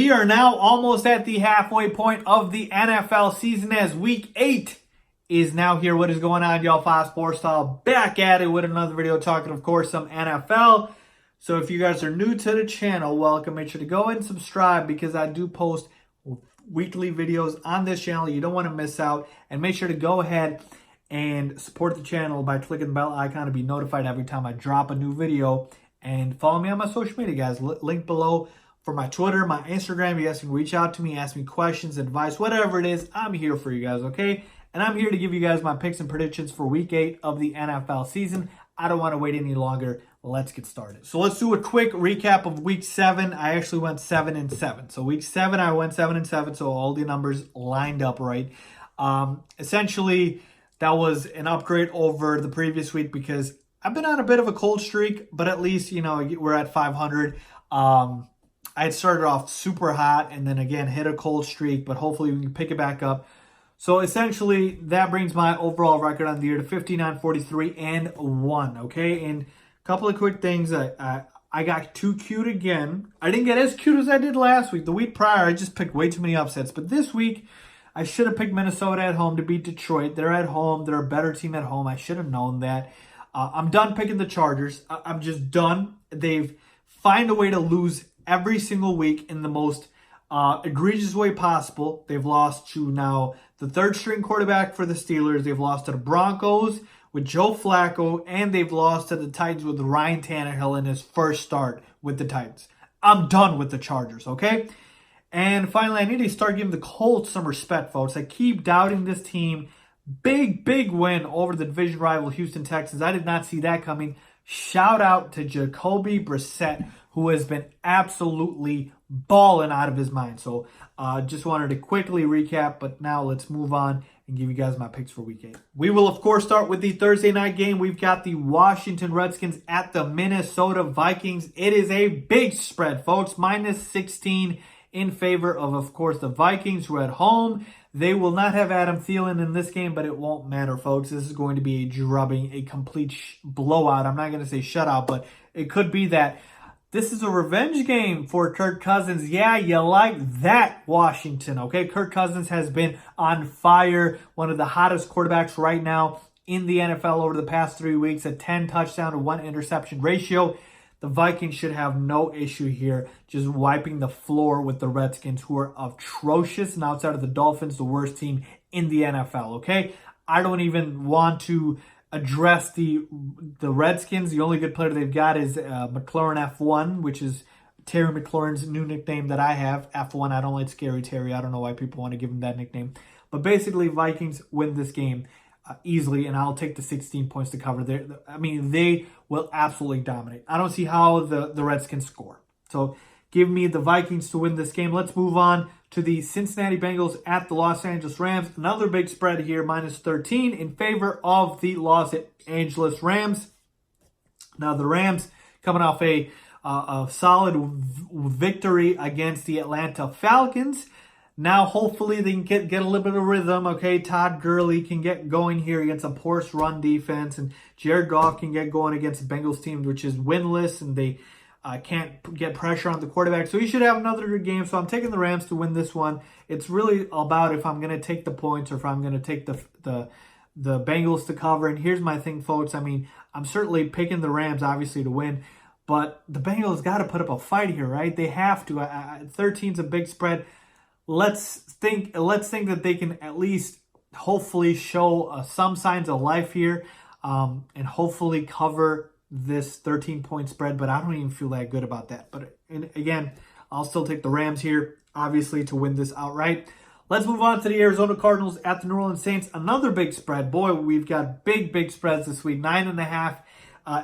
We are now almost at the halfway point of the NFL season as Week 8 is now here. What is going on, y'all? Fox Sports Style back at it with another video talking, of course, some NFL. So if you guys are new to the channel, welcome. Make sure to go and subscribe because I do post weekly videos on this channel. You don't want to miss out. And make sure to go ahead and support the channel by clicking the bell icon to be notified every time I drop a new video. And follow me on my social media, guys. Link below for my Twitter, my Instagram. You guys can reach out to me, ask me questions, advice, whatever it is. I'm here for you guys, okay? And I'm here to give you guys my picks and predictions for Week 8 of the NFL season. I don't want to wait any longer. Let's get started. So let's do a quick recap of Week 7. I actually went 7-7. So Week 7, I went 7-7, so all the numbers lined up right. Essentially, that was an upgrade over the previous week because I've been on a bit of a cold streak, but at least, you know, we're at 500. I had started off super hot and then again hit a cold streak, but hopefully we can pick it back up. So essentially, that brings my overall record on the year to 59-43-1, okay? And a couple of quick things. I got too cute again. I didn't get as cute as I did last week. The week prior, I just picked way too many upsets. But this week, I should have picked Minnesota at home to beat Detroit. They're at home. They're a better team at home. I should have known that. I'm done picking the Chargers. I'm just done. They've find a way to lose every single week in the most egregious way possible. They've lost to now the third string quarterback for the Steelers. They've lost to the Broncos with Joe Flacco, and they've lost to the Titans with Ryan Tannehill in his first start with the Titans. I'm done with the Chargers, okay? And finally, I need to start giving the Colts some respect, folks. I keep doubting this team. Big win over the division rival Houston Texans. I did not see that coming. Shout out to Jacoby Brissett, who has been absolutely balling out of his mind. So just wanted to quickly recap, but now let's move on and give you guys my picks for Week 8. We will, of course, start with the Thursday night game. We've got the Washington Redskins at the Minnesota Vikings. It is a big spread, folks. -16 in favor of course, the Vikings who are at home. They will not have Adam Thielen in this game, but it won't matter, folks. This is going to be a drubbing, a complete blowout. I'm not going to say shutout, but it could be that. This is a revenge game for Kirk Cousins. Yeah, you like that, Washington, okay? Kirk Cousins has been on fire, one of the hottest quarterbacks right now in the NFL over the past 3 weeks, a 10 touchdown to 1 interception ratio. The Vikings should have no issue here just wiping the floor with the Redskins, who are atrocious, and outside of the Dolphins, the worst team in the NFL, okay? I don't even want to address the Redskins. The only good player they've got is McLaurin F1, which is Terry McLaurin's new nickname that I have. F1, I don't like Scary Terry. I don't know why people want to give him that nickname. But basically, Vikings win this game easily, and I'll take the 16 points to cover. I mean, they will absolutely dominate. I don't see how the Redskins score. So give me the Vikings to win this game. Let's move on to the Cincinnati Bengals at the Los Angeles Rams. Another big spread here, -13 in favor of the Los Angeles Rams. Now, the Rams coming off a solid victory against the Atlanta Falcons. Now, hopefully, they can get a little bit of rhythm, okay? Todd Gurley can get going here against a porous run defense, and Jared Goff can get going against the Bengals team, which is winless, and they can't get pressure on the quarterback. So he should have another good game. So I'm taking the Rams to win this one. It's really about if I'm going to take the points or if I'm going to take the Bengals to cover. And here's my thing, folks. I mean, I'm certainly picking the Rams, obviously, to win. But the Bengals got to put up a fight here, right? They have to. 13's a big spread. Let's think that they can at least hopefully show some signs of life here and hopefully cover this 13-point spread, but I don't even feel that good about that. But again, I'll still take the Rams here, obviously, to win this outright. Let's move on to the Arizona Cardinals at the New Orleans Saints. Another big spread. Boy, we've got big spreads this week. 9.5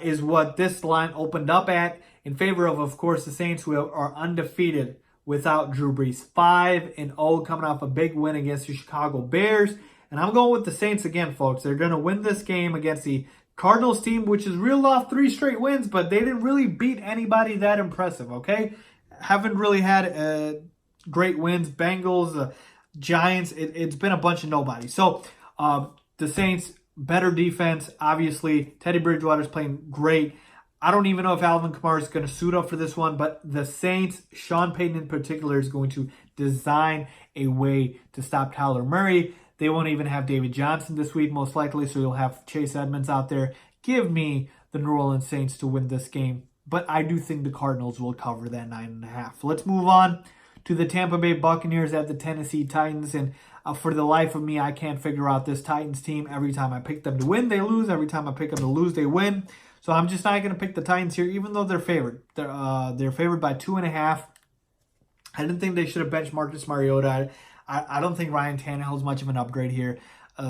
is what this line opened up at in favor of course, the Saints, who are undefeated without Drew Brees. 5-0 coming off a big win against the Chicago Bears. And I'm going with the Saints again, folks. They're going to win this game against the Cardinals team, which has reeled off 3 straight wins, but they didn't really beat anybody that impressive, okay? Haven't really had great wins. Bengals, Giants, it's been a bunch of nobody. So the Saints, better defense, obviously. Teddy Bridgewater's playing great. I don't even know if Alvin Kamara is going to suit up for this one, but the Saints, Sean Payton in particular, is going to design a way to stop Kyler Murray. They won't even have David Johnson this week, most likely, so you'll have Chase Edmonds out there. Give me the New Orleans Saints to win this game, but I do think the Cardinals will cover that 9.5. Let's move on to the Tampa Bay Buccaneers at the Tennessee Titans, and for the life of me, I can't figure out this Titans team. Every time I pick them to win, they lose. Every time I pick them to lose, they win. So I'm just not going to pick the Titans here, even though they're favored. They're favored by 2.5. I didn't think they should have benched Marcus Mariota. I don't think Ryan Tannehill is much of an upgrade here.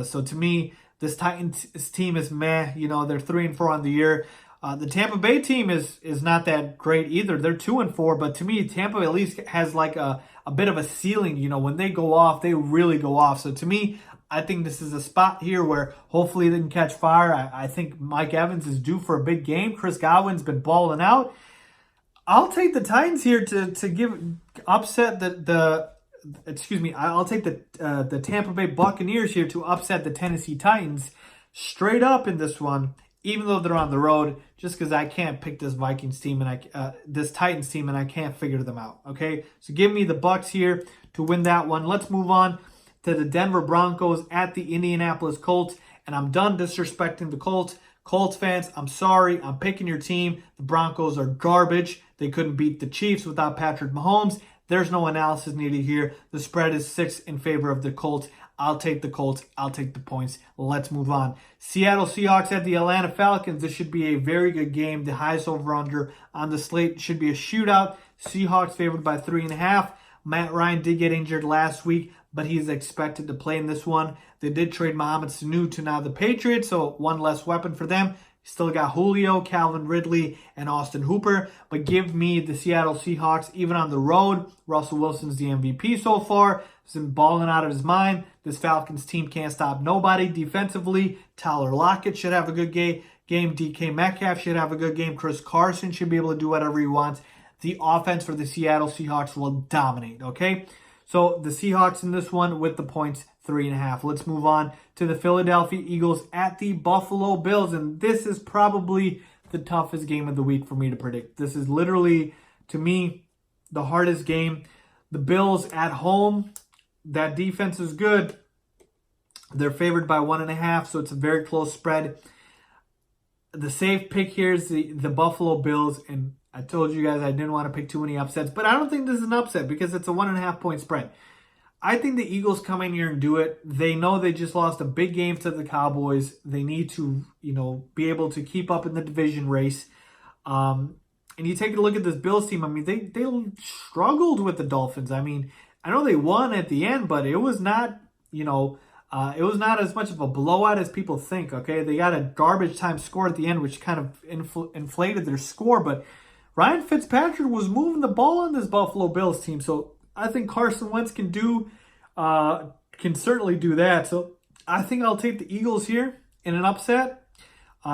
So to me, this Titans team is meh. You know, they're 3-4 on the year. The Tampa Bay team is not that great either. They're 2-4, but to me, Tampa at least has like a bit of a ceiling. You know, when they go off, they really go off. So to me, I think this is a spot here where hopefully they can catch fire. I think Mike Evans is due for a big game. Chris Godwin's been balling out. I'll take the Titans here to upset I'll take the Tampa Bay Buccaneers here to upset the Tennessee Titans straight up in this one, even though they're on the road, just because I can't pick this Vikings team and this Titans team, and I can't figure them out. Okay, so give me the Bucs here to win that one. Let's move on to the Denver Broncos at the Indianapolis Colts, and I'm done disrespecting the Colts. Colts fans, I'm sorry. I'm picking your team. The Broncos are garbage. They couldn't beat the Chiefs without Patrick Mahomes. There's no analysis needed here. The spread is 6 in favor of the Colts. I'll take the Colts. I'll take the points. Let's move on. Seattle Seahawks at the Atlanta Falcons. This should be a very good game. The highest over-under on the slate should be a shootout. Seahawks favored by 3.5. Matt Ryan did get injured last week, but he's expected to play in this one. They did trade Mohamed Sanu to now the Patriots, so one less weapon for them. Still got Julio, Calvin Ridley, and Austin Hooper. But give me the Seattle Seahawks, even on the road. Russell Wilson's the MVP so far. He's been balling out of his mind. This Falcons team can't stop nobody defensively. Tyler Lockett should have a good game. DK Metcalf should have a good game. Chris Carson should be able to do whatever he wants. The offense for the Seattle Seahawks will dominate, okay? So the Seahawks in this one with the points, 3.5. Let's move on to the Philadelphia Eagles at the Buffalo Bills. And this is probably the toughest game of the week for me to predict. This is literally, to me, the hardest game. The Bills at home, that defense is good. They're favored by 1.5, so it's a very close spread. The safe pick here is the Buffalo Bills, and I told you guys I didn't want to pick too many upsets, but I don't think this is an upset because it's a 1.5 point spread. I think the Eagles come in here and do it. They know they just lost a big game to the Cowboys. They need to, be able to keep up in the division race. And you take a look at this Bills team. I mean, they struggled with the Dolphins. I mean, I know they won at the end, but it was not, it was not as much of a blowout as people think. Okay, they got a garbage time score at the end, which kind of inflated their score. But Ryan Fitzpatrick was moving the ball on this Buffalo Bills team, so I think Carson Wentz can certainly do that. So I think I'll take the Eagles here in an upset,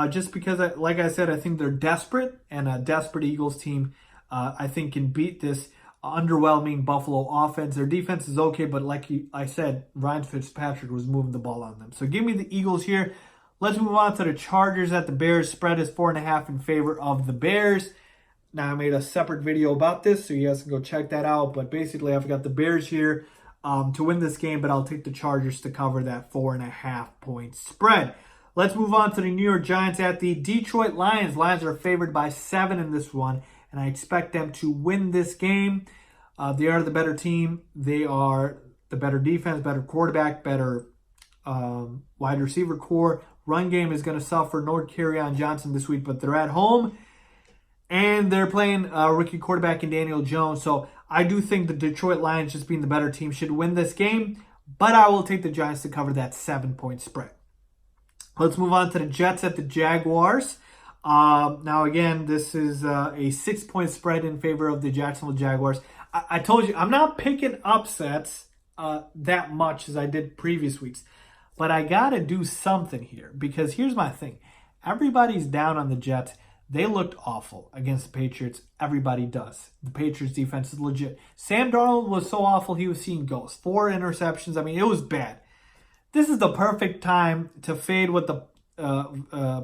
just because, like I said, I think they're desperate, and a desperate Eagles team, I think, can beat this underwhelming Buffalo offense. Their defense is okay, but like I said, Ryan Fitzpatrick was moving the ball on them. So give me the Eagles here. Let's move on to the Chargers at the Bears. Spread is 4.5 in favor of the Bears. Now, I made a separate video about this, so you guys can go check that out. But basically, I've got the Bears here to win this game, but I'll take the Chargers to cover that 4.5 point spread. Let's move on to the New York Giants at the Detroit Lions. Lions are favored by 7 in this one, and I expect them to win this game. They are the better team. They are the better defense, better quarterback, better wide receiver core. Run game is going to suffer. No Kerryon Johnson this week, but they're at home. And they're playing rookie quarterback in Daniel Jones. So I do think the Detroit Lions, just being the better team, should win this game. But I will take the Giants to cover that 7-point spread. Let's move on to the Jets at the Jaguars. Now, again, this is a 6-point spread in favor of the Jacksonville Jaguars. I told you, I'm not picking upsets that much as I did previous weeks. But I got to do something here. Because here's my thing. Everybody's down on the Jets. They looked awful against the Patriots. Everybody does. The Patriots defense is legit. Sam Darnold was so awful he was seeing ghosts. 4 interceptions. I mean, it was bad. This is the perfect time to fade what the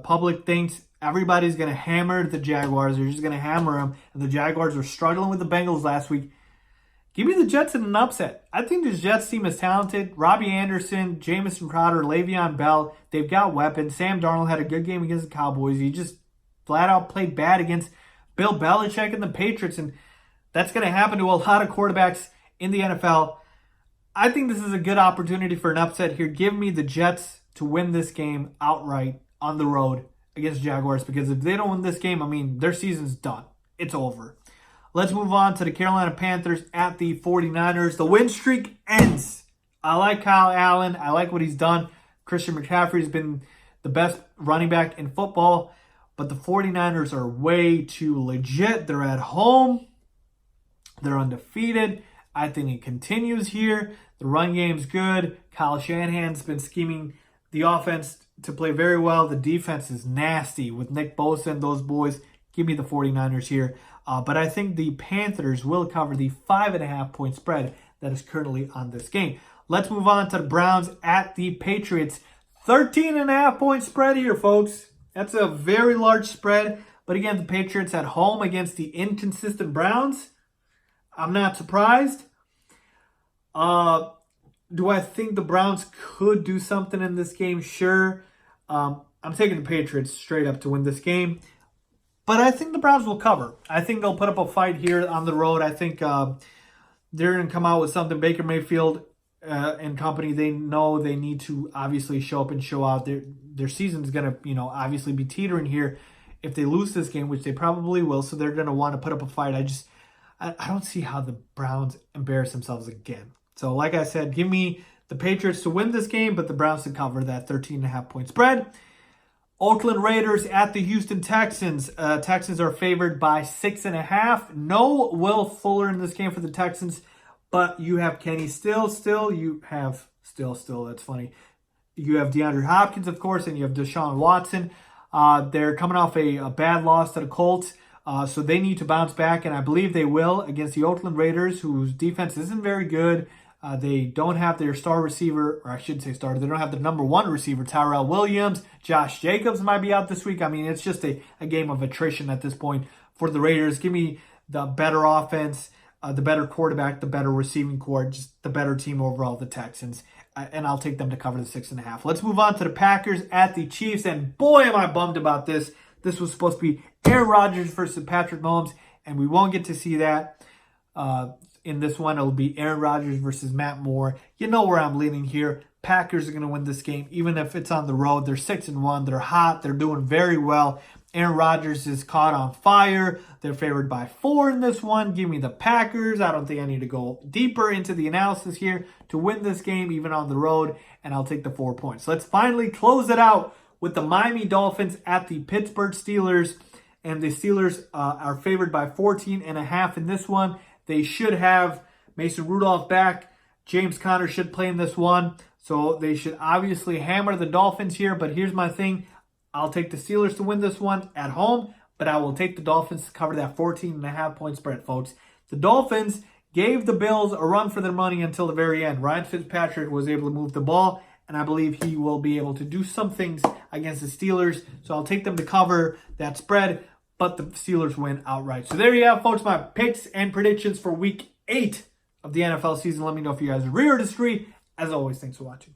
public thinks Everybody's going to hammer the Jaguars. They're just going to hammer them. And the Jaguars were struggling with the Bengals last week. Give me the Jets in an upset. I think this Jets team is talented. Robbie Anderson, Jamison Crowder, Le'Veon Bell. They've got weapons. Sam Darnold had a good game against the Cowboys. He just flat out played bad against Bill Belichick and the Patriots. And that's going to happen to a lot of quarterbacks in the NFL. I think this is a good opportunity for an upset here. Give me the Jets to win this game outright on the road against Jaguars. Because if they don't win this game, I mean, their season's done. It's over. Let's move on to the Carolina Panthers at the 49ers. The win streak ends. I like Kyle Allen. I like what he's done. Christian McCaffrey's been the best running back in football. But the 49ers are way too legit. They're at home. They're undefeated. I think it continues here. The run game's good. Kyle Shanahan's been scheming the offense to play very well. The defense is nasty with Nick Bosa and those boys. Give me the 49ers here. But I think the Panthers will cover the 5.5-point spread that is currently on this game. Let's move on to the Browns at the Patriots. 13.5-point spread here, folks. That's a very large spread. But again, the Patriots at home against the inconsistent Browns. I'm not surprised. Do I think the Browns could do something in this game? Sure. I'm taking the Patriots straight up to win this game. But I think the Browns will cover. I think they'll put up a fight here on the road. I think they're going to come out with something. Baker Mayfield and company, they know they need to obviously show up and show out. Their season's going to, obviously be teetering here if they lose this game, which they probably will. So they're going to want to put up a fight. I don't see how the Browns embarrass themselves again. So like I said, give me the Patriots to win this game, but the Browns to cover that 13.5-point spread. Oakland Raiders at the Houston Texans. Texans are favored by 6.5. No Will Fuller in this game for the Texans, but you have Kenny Still. You have Still. That's funny. You have DeAndre Hopkins, of course, and you have Deshaun Watson. They're coming off a bad loss to the Colts, so they need to bounce back, and I believe they will against the Oakland Raiders, whose defense isn't very good. They don't have their star receiver, or I should say starter. They don't have the number one receiver, Tyrell Williams. Josh Jacobs might be out this week. I mean, it's just a game of attrition at this point for the Raiders. Give me the better offense, the better quarterback, the better receiving core, just the better team overall, the Texans. And I'll take them to cover the 6.5. Let's move on to the Packers at the Chiefs. And boy, am I bummed about this. This was supposed to be Aaron Rodgers versus Patrick Mahomes, and we won't get to see that. In this one, it'll be Aaron Rodgers versus Matt Moore. You know where I'm leaning here. Packers are going to win this game, even if it's on the road. They're 6-1. They're hot. They're doing very well. Aaron Rodgers is caught on fire. They're favored by 4 in this one. Give me the Packers. I don't think I need to go deeper into the analysis here to win this game, even on the road, and I'll take the 4 points. Let's finally close it out with the Miami Dolphins at the Pittsburgh Steelers, and the Steelers are favored by 14.5 in this one. They should have Mason Rudolph back. James Conner should play in this one. So they should obviously hammer the Dolphins here. But here's my thing. I'll take the Steelers to win this one at home. But I will take the Dolphins to cover that 14.5-point spread, folks. The Dolphins gave the Bills a run for their money until the very end. Ryan Fitzpatrick was able to move the ball. And I believe he will be able to do some things against the Steelers. So I'll take them to cover that spread. But the Steelers win outright. So there you have, folks, my picks and predictions for Week 8 of the NFL season. Let me know if you guys agree or disagree. As always, thanks for watching.